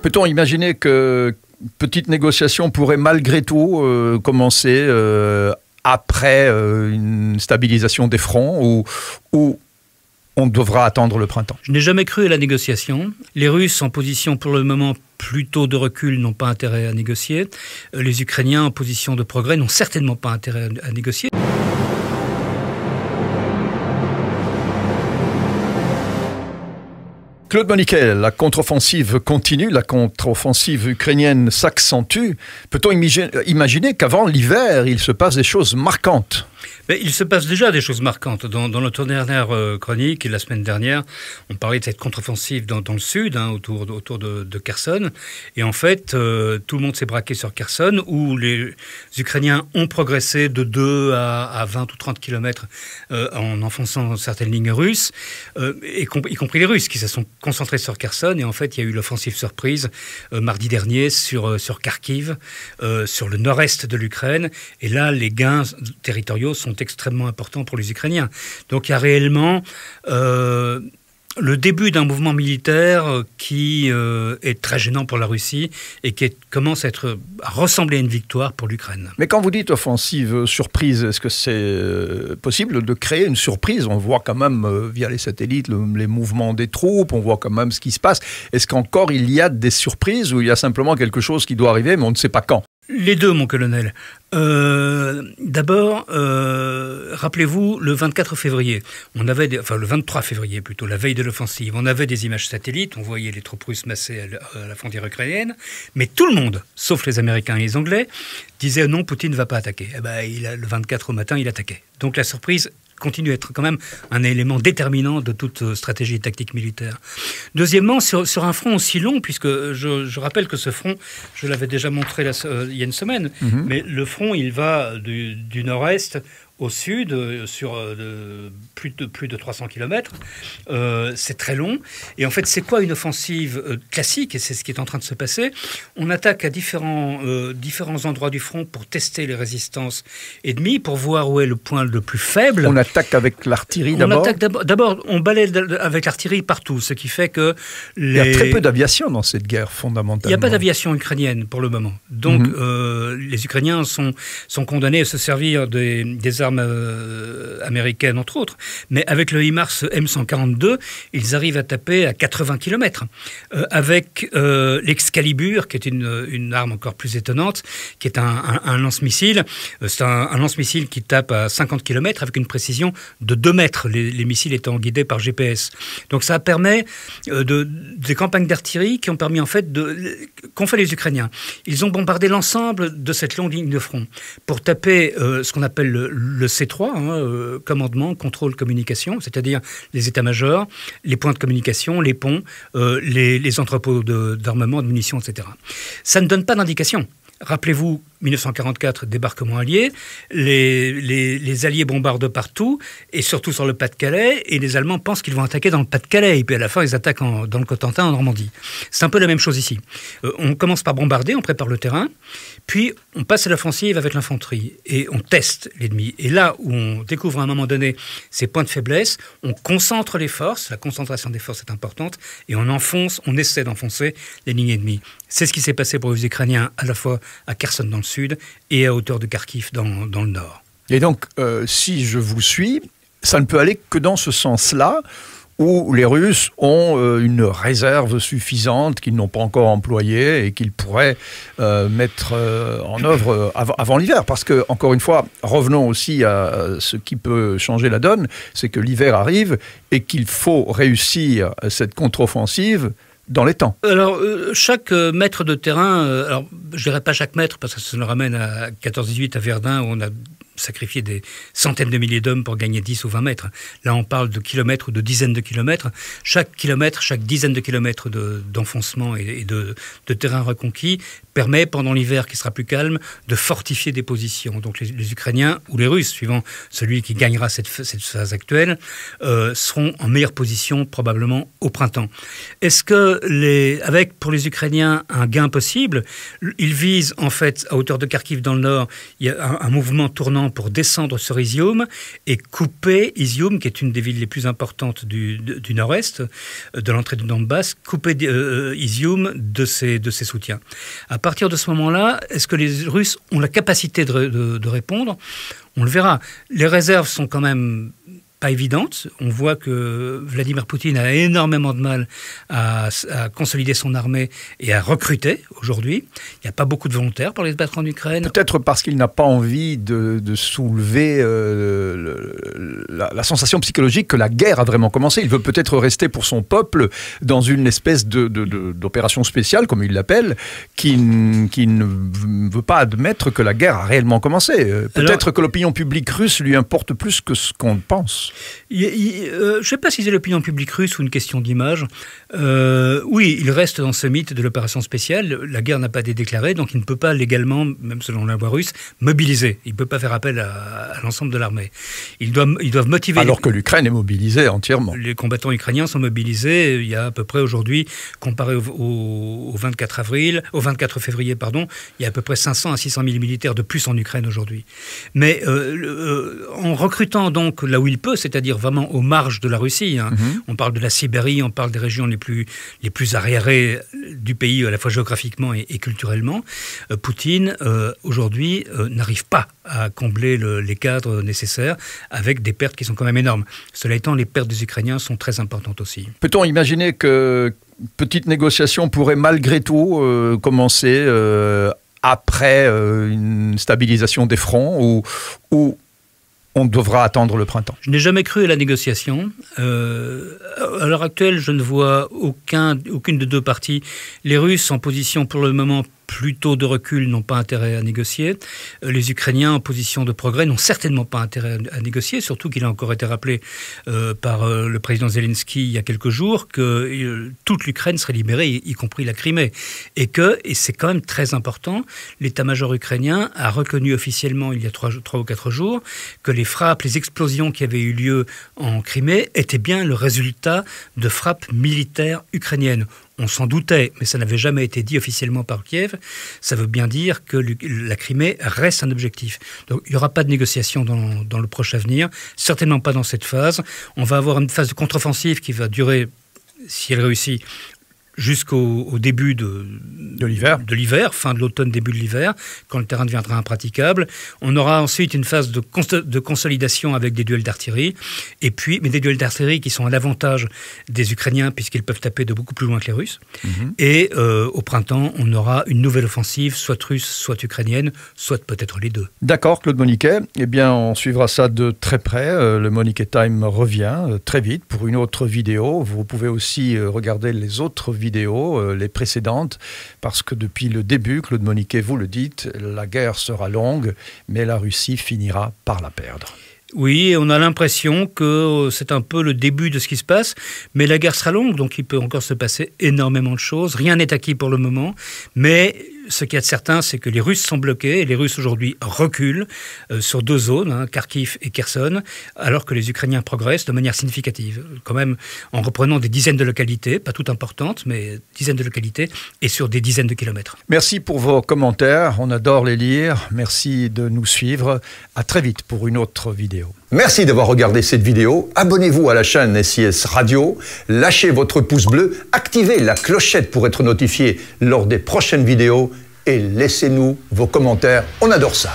Peut-on imaginer que petite négociation pourrait malgré tout commencer après une stabilisation des fronts ou on devra attendre le printemps? Je n'ai jamais cru à la négociation. Les Russes, en position pour le moment plutôt de recul, n'ont pas intérêt à négocier. Les Ukrainiens, en position de progrès, n'ont certainement pas intérêt à négocier. Claude Moniquet, la contre-offensive continue, la contre-offensive ukrainienne s'accentue. Peut-on imaginer qu'avant l'hiver, il se passe des choses marquantes? Mais il se passe déjà des choses marquantes. Dans notre dernière chronique, et la semaine dernière, on parlait de cette contre-offensive dans le sud, autour de Kherson. Et en fait, tout le monde s'est braqué sur Kherson, où les Ukrainiens ont progressé de 2 à 20 ou 30 kilomètres en enfonçant certaines lignes russes, y compris les Russes, qui se sont concentrés sur Kherson. Et en fait, il y a eu l'offensive surprise mardi dernier sur Kharkiv, sur le nord-est de l'Ukraine. Et là, les gains territoriaux sont extrêmement importants pour les Ukrainiens. Donc il y a réellement le début d'un mouvement militaire qui est très gênant pour la Russie et qui commence à ressembler à une victoire pour l'Ukraine. Mais quand vous dites offensive surprise, est-ce que c'est possible de créer une surprise? On voit quand même via les satellites les mouvements des troupes, on voit quand même ce qui se passe. Est-ce qu'encore il y a des surprises ou il y a simplement quelque chose qui doit arriver mais on ne sait pas quand? Les deux, mon colonel. D'abord, rappelez-vous, le 24 février, le 23 février plutôt, la veille de l'offensive, on avait des images satellites, on voyait les troupes russes massées à la frontière ukrainienne, mais tout le monde, sauf les Américains et les Anglais, disait non, Poutine ne va pas attaquer. Le 24 au matin, il attaquait. Donc la surprise continue à être quand même un élément déterminant de toute stratégie tactique militaire. Deuxièmement, sur un front aussi long, puisque je rappelle que ce front, je l'avais déjà montré il y a une semaine, mais le front, il va du nord-est au sud, sur plus de 300 km. C'est très long. Et en fait, c'est quoi une offensive classique? Et c'est ce qui est en train de se passer. On attaque à différents endroits du front pour tester les résistances ennemies, pour voir où est le point le plus faible. On attaque avec l'artillerie d'abord? D'abord, on balaie avec l'artillerie partout, ce qui fait que... Il y a très peu d'aviation dans cette guerre, fondamentalement. Il n'y a pas d'aviation ukrainienne pour le moment. Donc, les Ukrainiens sont condamnés à se servir des armes américaines, entre autres. Mais avec le HIMARS M142, ils arrivent à taper à 80 km. Avec l'Excalibur, qui est une arme encore plus étonnante, qui est un lance-missile. C'est un lance-missile qui tape à 50 km avec une précision de 2 mètres, les missiles étant guidés par GPS. Donc ça permet des campagnes d'artillerie qui ont permis en fait qu'ont fait les Ukrainiens. Ils ont bombardé l'ensemble de cette longue ligne de front pour taper ce qu'on appelle le C3, commandement, contrôle, communication, c'est-à-dire les états-majors, les points de communication, les ponts, les entrepôts d'armement, de munitions, etc. Ça ne donne pas d'indication. Rappelez-vous, 1944, débarquement allié, les Alliés bombardent partout, et surtout sur le Pas-de-Calais, et les Allemands pensent qu'ils vont attaquer dans le Pas-de-Calais, et puis à la fin, ils attaquent dans le Cotentin, en Normandie. C'est un peu la même chose ici. On commence par bombarder, on prépare le terrain, puis on passe à l'offensive avec l'infanterie, et on teste l'ennemi. Et là où on découvre à un moment donné ses points de faiblesse, on concentre les forces, la concentration des forces est importante, et on essaie d'enfoncer les lignes ennemies. C'est ce qui s'est passé pour les Ukrainiens, à la fois à Kherson dans le sud et à hauteur de Kharkiv dans le nord. Et donc, si je vous suis, ça ne peut aller que dans ce sens-là, où les Russes ont une réserve suffisante qu'ils n'ont pas encore employée et qu'ils pourraient mettre en œuvre avant l'hiver. Parce que, encore une fois, revenons aussi à ce qui peut changer la donne, c'est que l'hiver arrive et qu'il faut réussir cette contre-offensive dans les temps. Alors, chaque mètre de terrain, alors je dirais pas chaque mètre, parce que ça nous ramène à 14-18 à Verdun, où on a sacrifié des centaines de milliers d'hommes pour gagner 10 ou 20 mètres. Là, on parle de kilomètres ou de dizaines de kilomètres. Chaque kilomètre, chaque dizaine de kilomètres d'enfoncement et de terrain reconquis permet, pendant l'hiver qui sera plus calme, de fortifier des positions. Donc les Ukrainiens, ou les Russes, suivant celui qui gagnera cette phase actuelle, seront en meilleure position probablement au printemps. Est-ce que, pour les Ukrainiens, un gain possible, ils visent en fait, à hauteur de Kharkiv dans le nord, il y a un mouvement tournant temps pour descendre sur Izium et couper Izium, qui est une des villes les plus importantes du nord-est, de l'entrée du Donbass, couper Izium de ses soutiens. À partir de ce moment-là, est-ce que les Russes ont la capacité de répondre ? On le verra. Les réserves sont quand même pas évidente. On voit que Vladimir Poutine a énormément de mal à consolider son armée et à recruter aujourd'hui. Il n'y a pas beaucoup de volontaires pour aller se battre en Ukraine. Peut-être parce qu'il n'a pas envie de soulever la sensation psychologique que la guerre a vraiment commencé. Il veut peut-être rester pour son peuple dans une espèce d'opération spéciale, comme il l'appelle, qui ne veut pas admettre que la guerre a réellement commencé. Peut-être que l'opinion publique russe lui importe plus que ce qu'on pense. Je ne sais pas si c'est l'opinion publique russe ou une question d'image. Oui, il reste dans ce mythe de l'opération spéciale. La guerre n'a pas été déclarée, donc il ne peut pas légalement, même selon la loi russe, mobiliser. Il ne peut pas faire appel à l'ensemble de l'armée. Ils doivent motiver... Alors que l'Ukraine est mobilisée entièrement. Les combattants ukrainiens sont mobilisés. Il y a à peu près aujourd'hui, comparé au 24 février, il y a à peu près 500 à 600 000 militaires de plus en Ukraine aujourd'hui. Mais en recrutant donc là où il peut, c'est-à-dire vraiment aux marges de la Russie. On parle de la Sibérie, on parle des régions les plus arriérées du pays, à la fois géographiquement et culturellement. Poutine, aujourd'hui, n'arrive pas à combler les cadres nécessaires avec des pertes qui sont quand même énormes. Cela étant, les pertes des Ukrainiens sont très importantes aussi. Peut-on imaginer que petite négociation pourrait malgré tout commencer après une stabilisation des fronts ou on devra attendre le printemps? Je n'ai jamais cru à la négociation. À l'heure actuelle, je ne vois aucune des deux parties. Les Russes, en position pour le moment plutôt de recul, n'ont pas intérêt à négocier. Les Ukrainiens, en position de progrès, n'ont certainement pas intérêt à négocier, surtout qu'il a encore été rappelé par le président Zelensky il y a quelques jours que toute l'Ukraine serait libérée, y compris la Crimée. Et c'est quand même très important, l'état-major ukrainien a reconnu officiellement il y a 3 ou 4 jours que les frappes, les explosions qui avaient eu lieu en Crimée étaient bien le résultat de frappes militaires ukrainiennes. On s'en doutait, mais ça n'avait jamais été dit officiellement par Kiev. Ça veut bien dire que la Crimée reste un objectif. Donc il n'y aura pas de négociation dans le proche avenir, certainement pas dans cette phase. On va avoir une phase de contre-offensive qui va durer, si elle réussit, jusqu'au début de l'hiver, fin de l'automne, début de l'hiver, quand le terrain deviendra impraticable. On aura ensuite une phase de consolidation avec des duels d'artillerie, mais des duels d'artillerie qui sont à l'avantage des Ukrainiens puisqu'ils peuvent taper de beaucoup plus loin que les Russes. Et au printemps, on aura une nouvelle offensive, soit russe, soit ukrainienne, soit peut-être les deux. D'accord, Claude Moniquet. Eh bien, on suivra ça de très près. Le Moniquet Time revient très vite pour une autre vidéo. Vous pouvez aussi regarder les autres vidéos, les précédentes, parce que depuis le début, Claude Moniquet, vous le dites, la guerre sera longue, mais la Russie finira par la perdre. Oui, on a l'impression que c'est un peu le début de ce qui se passe, mais la guerre sera longue, donc il peut encore se passer énormément de choses. Rien n'est acquis pour le moment, mais ce qu'il y a de certain, c'est que les Russes sont bloqués, et les Russes aujourd'hui reculent sur 2 zones, Kharkiv et Kherson, alors que les Ukrainiens progressent de manière significative, quand même en reprenant des dizaines de localités, pas toutes importantes, mais dizaines de localités, et sur des dizaines de kilomètres. Merci pour vos commentaires, on adore les lire, merci de nous suivre, à très vite pour une autre vidéo. Merci d'avoir regardé cette vidéo, abonnez-vous à la chaîne SIS Radio, lâchez votre pouce bleu, activez la clochette pour être notifié lors des prochaines vidéos et laissez-nous vos commentaires, on adore ça.